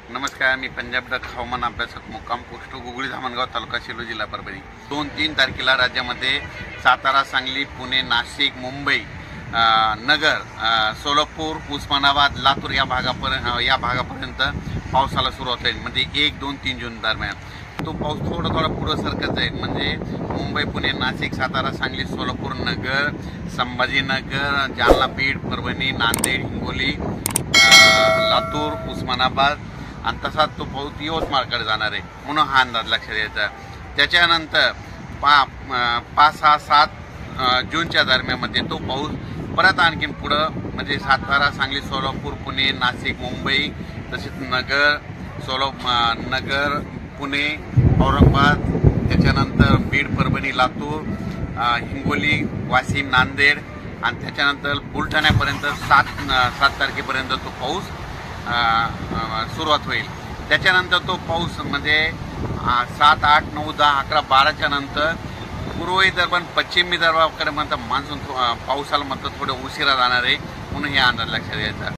नमस्कार, मी पंजाब डक हवामान अभ्यासक मुक्काम पोस्ट गुगळी धामणगाव तालुका सेलू जिल्हा परभणी। 2-3 तारखेला राज्यामध्ये सातारा, सांगली, पुणे, नाशिक, मुंबई, नगर, सोलापूर, उस्मानाबाद, लातूर या भागापर्यंत पावसाला सुरुवात होईल। म्हणजे 1, 2, 3 जून दरम्यान तो पाऊस थोडा पुढे सरकत जाईल। म्हणजे मुंबई, पुणे, नाशिक, सातारा, सांगली, सोलापूर, नगर, संभाजीनगर, जालना, बीड, परभणी, नांदेड, हिंगोली, लातूर, उस्मानाबाद आणि तसाच तो पाऊस यवतमाळकडे जाणार आहे म्हणून हा अंदाज लक्षात यायचा। त्याच्यानंतर 5, 6, 7 जूनच्या दरम्यानमध्ये तो पाऊस परत आणखीन पुढं म्हणजे सातारा, सांगली, सोलापूर, पुणे, नाशिक, मुंबई, तसेच नगर, पुणे, औरंगाबाद, त्याच्यानंतर बीड, परभणी, लातूर, हिंगोली, वाशिम, नांदेड आणि त्याच्यानंतर बुलढाण्यापर्यंत 7 तारखेपर्यंत तो पाऊस सुरुवात होईल। त्याच्यानंतर तो पाऊस म्हणजे 7, 8, 9, 10, 11, 12च्या नंतर पूर्व विदर्भ, पश्चिम विदर्भाकडे मान्सून पावसाला थोडं उशिरा जाणार आहे म्हणून हे अंदाज लक्षात घ्यायचा।